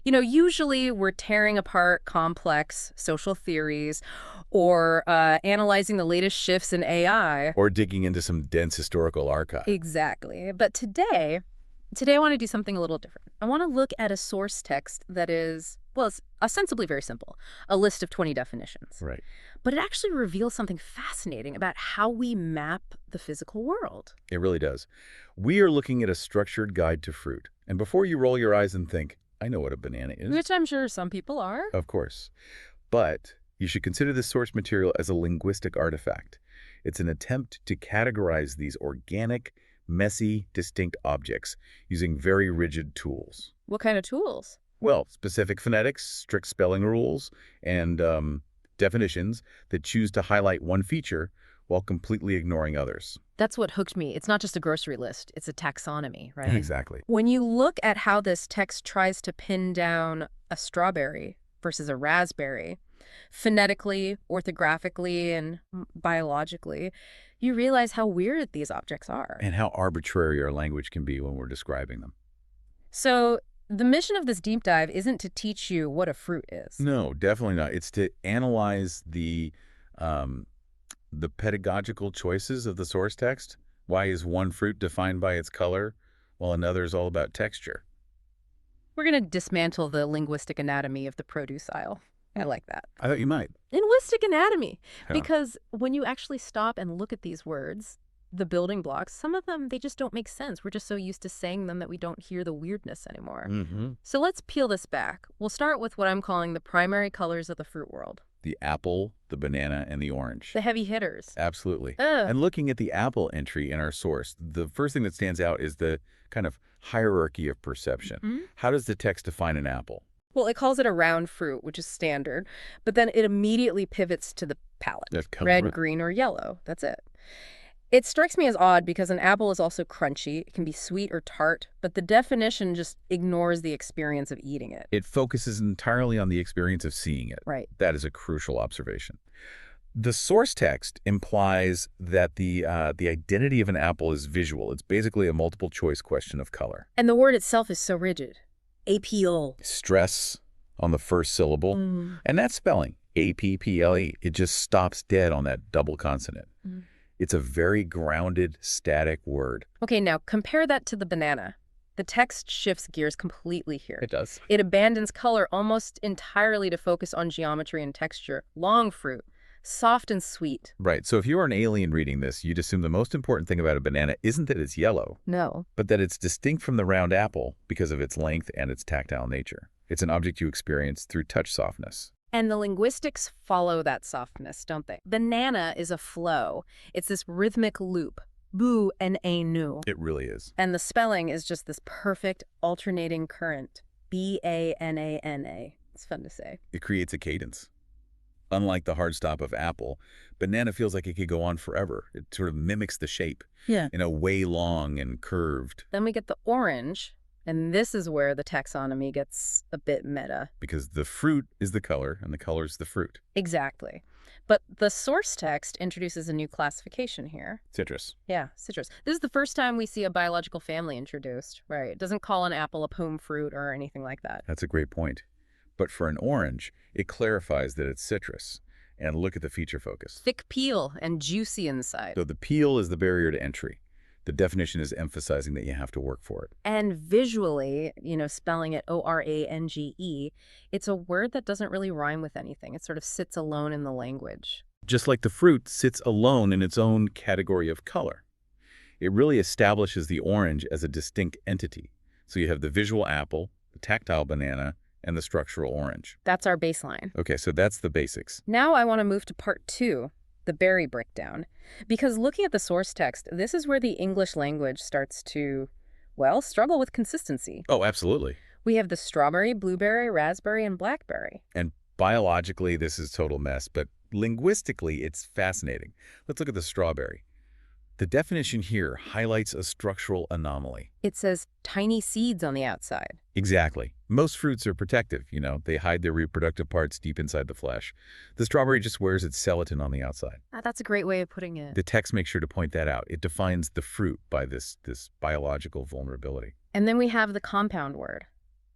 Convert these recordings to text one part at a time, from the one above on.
Usually we're tearing apart complex social theories or analyzing the latest shifts in AI. Or digging into some dense historical archive. Exactly. But today I want to do something a little different. I want to look at a source text that is, well, it's ostensibly very simple, a list of 20 definitions. Right. But it actually reveals something fascinating about how we map the physical world. It really does. We are looking at a structured guide to fruit. And before you roll your eyes and think, I know what a banana is, Which I'm sure some people are. of course. But you should consider this source material as a linguistic artifact. It's an attempt to categorize these organic, messy, distinct objects using very rigid tools. What kind of tools? Well, specific phonetics, strict spelling rules, and definitions that choose to highlight one feature while completely ignoring others. That's what hooked me. It's not just a grocery list, it's a taxonomy, right? Exactly. When you look at how this text tries to pin down a strawberry versus a raspberry, phonetically, orthographically, and biologically, you realize how weird these objects are. And how arbitrary our language can be when we're describing them. So the mission of this deep dive isn't to teach you what a fruit is. No, definitely not. It's to analyze the pedagogical choices of the source text. Why is one fruit defined by its color while another is all about texture? We're going to dismantle the linguistic anatomy of the produce aisle. I like that. I thought you might. Linguistic anatomy. Yeah. Because when you actually stop and look at these words, the building blocks, some of them, they just don't make sense. We're just so used to saying them that we don't hear the weirdness anymore. Mm-hmm. So let's peel this back. We'll start with what I'm calling the primary colors of the fruit world. The apple, the banana, and the orange. The heavy hitters. Absolutely. Ugh. And looking at the apple entry in our source, the first thing that stands out is the kind of hierarchy of perception. Mhm. How does the text define an apple? Well, it calls it a round fruit, which is standard, but then it immediately pivots to the palette. That color, Red, right. green, or yellow. That's it. It strikes me as odd because an apple is also crunchy. It can be sweet or tart, but the definition just ignores the experience of eating it. It focuses entirely on the experience of seeing it. Right. That is a crucial observation. The source text implies that the identity of an apple is visual. It's basically a multiple choice question of color. And the word itself is so rigid. APL. Stress on the first syllable. Mm. And that spelling, A-P-P-L-E, it just stops dead on that double consonant. Mm. It's a very grounded, static word. Okay, now compare that to the banana. The text shifts gears completely here. It does. It abandons color almost entirely to focus on geometry and texture. Long fruit, soft and sweet. Right. So if you were an alien reading this, you'd assume the most important thing about a banana isn't that it's yellow, No. but that it's distinct from the round apple because of its length and its tactile nature. It's an object you experience through touch softness. And the linguistics follow that softness, don't they? Banana is a flow. It's this rhythmic loop. Boo and a nu. It really is. And the spelling is just this perfect alternating current. B-A-N-A-N-A. It's fun to say. It creates a cadence. Unlike the hard stop of apple, banana feels like it could go on forever. It sort of mimics the shape Yeah. in a way long and curved Then we get the orange, and this is where the taxonomy gets a bit meta. because the fruit is the color and the color is the fruit. Exactly. But the source text introduces a new classification here. Citrus. Yeah, citrus. This is the first time we see a biological family introduced, right? It doesn't call an apple a pomme fruit or anything like that. That's a great point. But for an orange, it clarifies that it's citrus. And look at the feature focus. Thick peel and juicy inside. So the peel is the barrier to entry. The definition is emphasizing that you have to work for it. And visually, spelling it O-R-A-N-G-E, it's a word that doesn't really rhyme with anything. It sort of sits alone in the language. Just like the fruit sits alone in its own category of color. It really establishes the orange as a distinct entity. So you have the visual apple, the tactile banana, and the structural orange. That's our baseline. Okay, so that's the basics. Now I want to move to part 2, the berry breakdown. Because looking at the source text, this is where the English language starts to, struggle with consistency. Oh, absolutely. We have the strawberry, blueberry, raspberry, and blackberry. And biologically, this is total mess, but linguistically, it's fascinating. Let's look at the strawberry. The definition here highlights a structural anomaly. It says tiny seeds on the outside. Exactly. Most fruits are protective, they hide their reproductive parts deep inside the flesh. The strawberry just wears its skeleton on the outside. That's a great way of putting it. The text makes sure to point that out. It defines the fruit by this biological vulnerability. And then we have the compound word,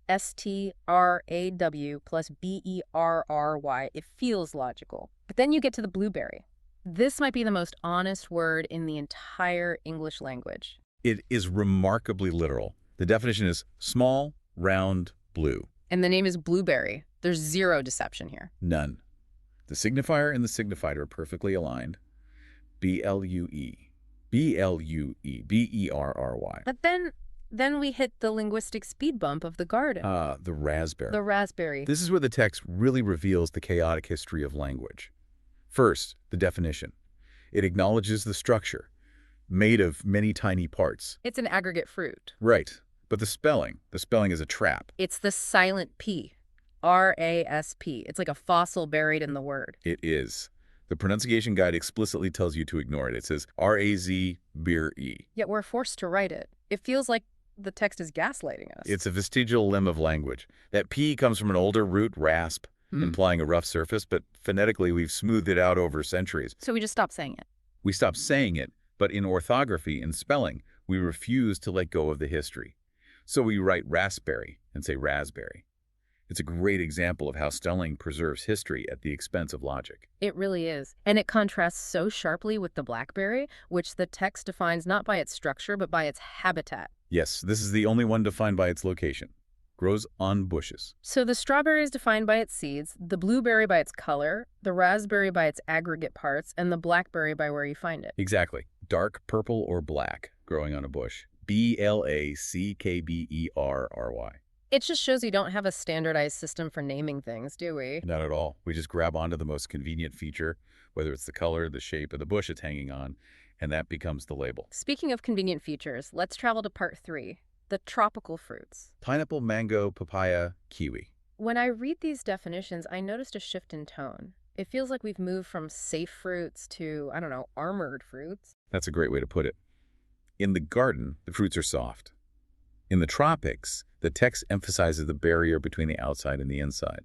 S-T-R-A-W plus B-E-R-R-Y. It feels logical. But then you get to the blueberry. This might be the most honest word in the entire English language. It is remarkably literal. The definition is small, round, blue. And the name is blueberry. There's zero deception here. None. The signifier and the signified are perfectly aligned. B-L-U-E. B-L-U-E. B-E-R-R-Y. But then we hit the linguistic speed bump of the garden. The raspberry. The raspberry. This is where the text really reveals the chaotic history of language. First, the definition. It acknowledges the structure, made of many tiny parts. It's an aggregate fruit. Right. But the spelling is a trap. It's the silent P. R-A-S-P. It's like a fossil buried in the word. It is. The pronunciation guide explicitly tells you to ignore it. It says R-A-Z-B-E. Yet we're forced to write it. It feels like the text is gaslighting us. It's a vestigial limb of language. That P comes from an older root, rasp, implying a rough surface, but phonetically we've smoothed it out over centuries. So we just stop saying it. We stop saying it, but in orthography and spelling, we refuse to let go of the history. So we write raspberry and say raspberry. It's a great example of how spelling preserves history at the expense of logic. It really is. And it contrasts so sharply with the blackberry, which the text defines not by its structure, but by its habitat. Yes, this is the only one defined by its location. Grows on bushes. So the strawberry is defined by its seeds, the blueberry by its color, the raspberry by its aggregate parts, and the blackberry by where you find it. Exactly. Dark purple or black, growing on a bush. B-L-A-C-K-B-E-R-R-Y. It just shows you don't have a standardized system for naming things, do we? Not at all. We just grab onto the most convenient feature, whether it's the color, the shape, or the bush it's hanging on, and that becomes the label. Speaking of convenient features, let's travel to part 3, the tropical fruits. Pineapple, mango, papaya, kiwi. When I read these definitions, I noticed a shift in tone. It feels like we've moved from safe fruits to, I don't know, armored fruits. That's a great way to put it. In the garden, the fruits are soft. In the tropics, the text emphasizes the barrier between the outside and the inside.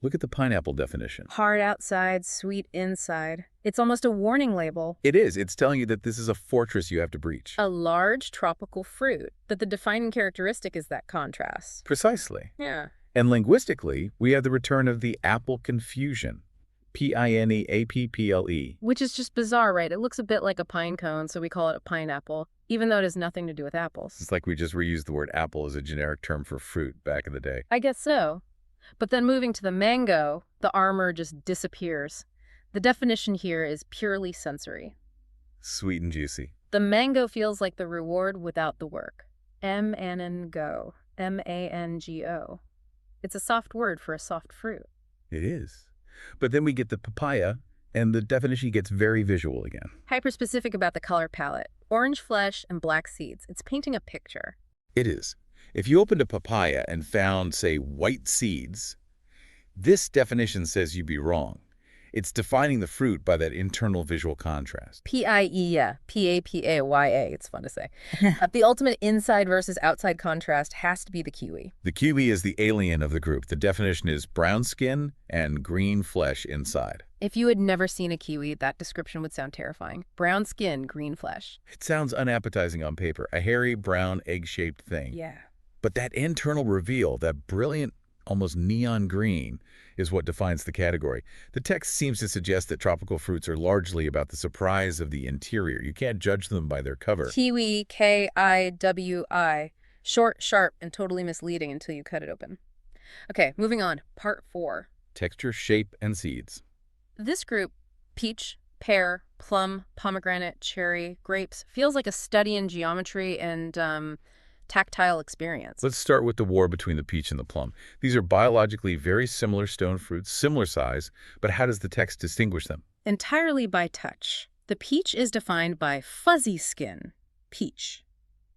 Look at the pineapple definition. Hard outside, sweet inside. It's almost a warning label. It is. It's telling you that this is a fortress you have to breach. A large tropical fruit. But the defining characteristic is that contrast. Precisely. Yeah. And linguistically, we have the return of the apple confusion. P-I-N-E-A-P-P-L-E. Which is just bizarre, right? It looks a bit like a pine cone, so we call it a pineapple, even though it has nothing to do with apples. It's like we just reused the word apple as a generic term for fruit back in the day. I guess so. But then moving to the mango, the armor just disappears. The definition here is purely sensory. Sweet and juicy. The mango feels like the reward without the work. M-N-N-Go. M-A-N-G-O. It's a soft word for a soft fruit. It is. But then we get the papaya, and the definition gets very visual again. Hyper-specific about the color palette. Orange flesh and black seeds. It's painting a picture. It is. If you opened a papaya and found, say, white seeds, this definition says you'd be wrong. It's defining the fruit by that internal visual contrast. P-I-E-A, P-A-P-A-Y-A, it's fun to say. The ultimate inside versus outside contrast has to be the kiwi. The kiwi is the alien of the group. The definition is brown skin and green flesh inside. If you had never seen a kiwi, that description would sound terrifying. Brown skin, green flesh. It sounds unappetizing on paper, a hairy, brown, egg-shaped thing. Yeah. But that internal reveal, that brilliant, almost neon green, is what defines the category. The text seems to suggest that tropical fruits are largely about the surprise of the interior. You can't judge them by their cover. Kiwi, K-I-W-I. Short, sharp, and totally misleading until you cut it open. Okay, moving on. Part 4. Texture, shape, and seeds. This group, peach, pear, plum, pomegranate, cherry, grapes, feels like a study in geometry and, tactile experience. Let's start with the war between the peach and the plum. These are biologically very similar stone fruits, similar size, but how does the text distinguish them? Entirely by touch. The peach is defined by fuzzy skin. Peach.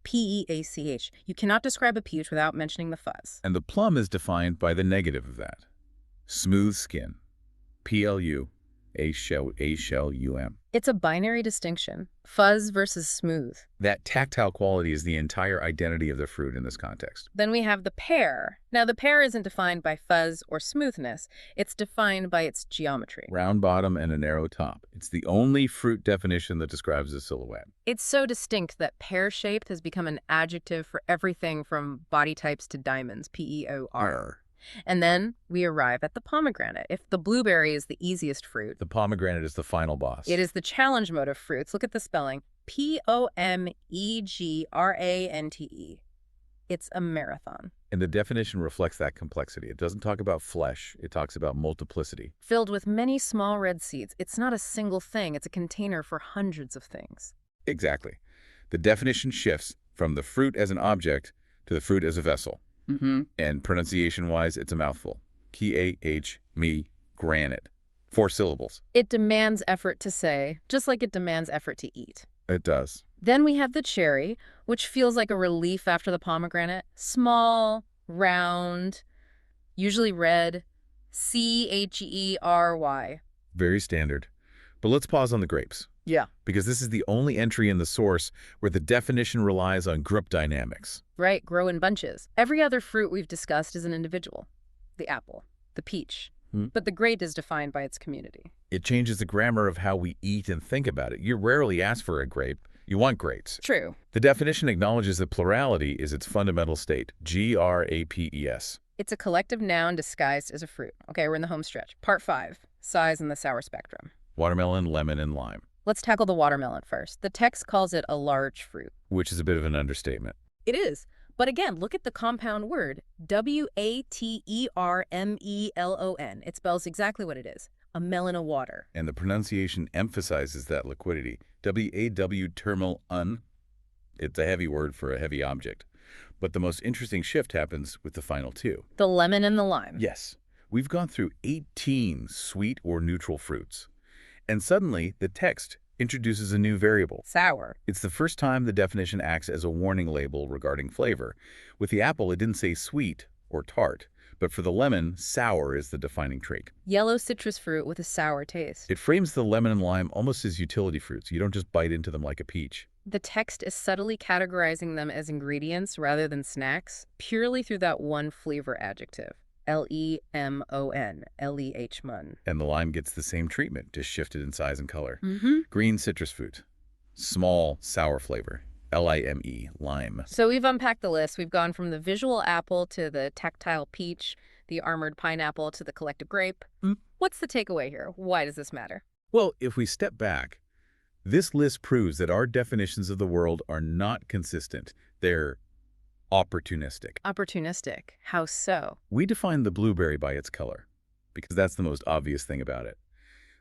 P-E-A-C-H. You cannot describe a peach without mentioning the fuzz. And the plum is defined by the negative of that. Smooth skin. P-L-U. A-shell-U-M. It's a binary distinction, fuzz versus smooth. That tactile quality is the entire identity of the fruit in this context. Then we have the pear. Now, the pear isn't defined by fuzz or smoothness. It's defined by its geometry. Round bottom and a narrow top. It's the only fruit definition that describes a silhouette. It's so distinct that pear-shaped has become an adjective for everything from body types to diamonds, P-E-O-R. And then we arrive at the pomegranate. If the blueberry is the easiest fruit, The pomegranate is the final boss. it is the challenge mode of fruits. Look at the spelling. Pomegrante. It's a marathon. And the definition reflects that complexity. It doesn't talk about flesh. It talks about multiplicity. Filled with many small red seeds. It's not a single thing. It's a container for hundreds of things. Exactly. The definition shifts from the fruit as an object to the fruit as a vessel. And pronunciation-wise, it's a mouthful. Granite. 4 syllables. It demands effort to say, just like it demands effort to eat. It does. Then we have the cherry, which feels like a relief after the pomegranate. Small, round, usually red, Chery. Very standard. But let's pause on the grapes, Yeah. because this is the only entry in the source where the definition relies on group dynamics. Right, grow in bunches. Every other fruit we've discussed is an individual. The apple, the peach. But the grape is defined by its community. It changes the grammar of how we eat and think about it. You rarely ask for a grape. You want grapes. True. The definition acknowledges that plurality is its fundamental state, grapes. It's a collective noun disguised as a fruit. Okay, we're in the home stretch. Part 5, size in the sour spectrum. Watermelon, lemon, and lime, Let's tackle the watermelon first. The text calls it a large fruit. which is a bit of an understatement. It is. But again, look at the compound word, watermelon. It spells exactly what it is, a melon of water. And the pronunciation emphasizes that liquidity. W-A-W terminal un. It's a heavy word for a heavy object. But the most interesting shift happens with the final 2. The lemon and the lime. Yes, we've gone through 18 sweet or neutral fruits. And suddenly, the text introduces a new variable. Sour. It's the first time the definition acts as a warning label regarding flavor. With the apple, it didn't say sweet or tart, but for the lemon, sour is the defining trait. Yellow citrus fruit with a sour taste. It frames the lemon and lime almost as utility fruits. You don't just bite into them like a peach. The text is subtly categorizing them as ingredients rather than snacks, purely through that one flavor adjective. Lemon, Leh mun. And the lime gets the same treatment, just shifted in size and color. Mm-hmm. Green citrus fruit. Small, sour flavor. Lime, lime. So we've unpacked the list. We've gone from the visual apple to the tactile peach, the armored pineapple to the collective grape. What's the takeaway here? Why does this matter? Well, if we step back, this list proves that our definitions of the world are not consistent. They're opportunistic. Opportunistic. How so? We define the blueberry by its color, because that's the most obvious thing about it.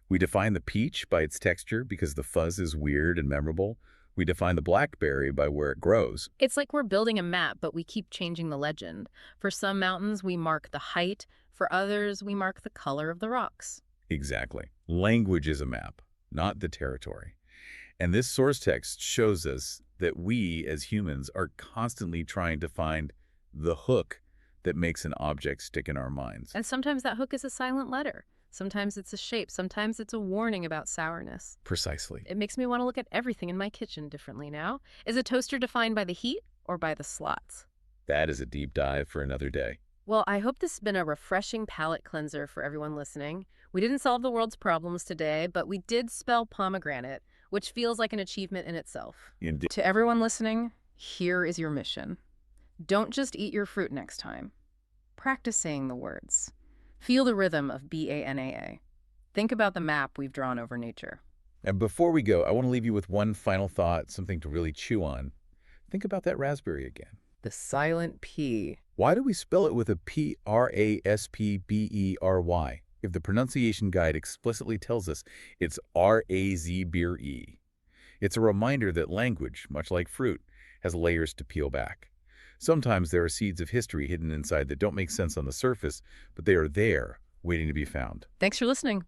We define the peach by its texture, because the fuzz is weird and memorable. We define the blackberry by where it grows. It's like we're building a map, but we keep changing the legend. For some mountains, we mark the height. For others, we mark the color of the rocks. Exactly. Language is a map, not the territory. And this source text shows us that we, as humans, are constantly trying to find the hook that makes an object stick in our minds. And sometimes that hook is a silent letter. Sometimes it's a shape. Sometimes it's a warning about sourness. Precisely. It makes me want to look at everything in my kitchen differently now. Is a toaster defined by the heat or by the slots? That is a deep dive for another day. Well, I hope this has been a refreshing palate cleanser for everyone listening. We didn't solve the world's problems today, but we did spell pomegranate, which feels like an achievement in itself. Indeed. To everyone listening, here is your mission. Don't just eat your fruit next time. Practice saying the words. Feel the rhythm of BANAA. Think about the map we've drawn over nature. And before we go, I want to leave you with one final thought, something to really chew on. Think about that raspberry again. The silent P. Why do we spell it with a P-R-A-S-P-B-E-R-Y? If the pronunciation guide explicitly tells us it's R-A-Z-B-E. It's a reminder that language, much like fruit, has layers to peel back. Sometimes there are seeds of history hidden inside that don't make sense on the surface, but they are there, waiting to be found. Thanks for listening.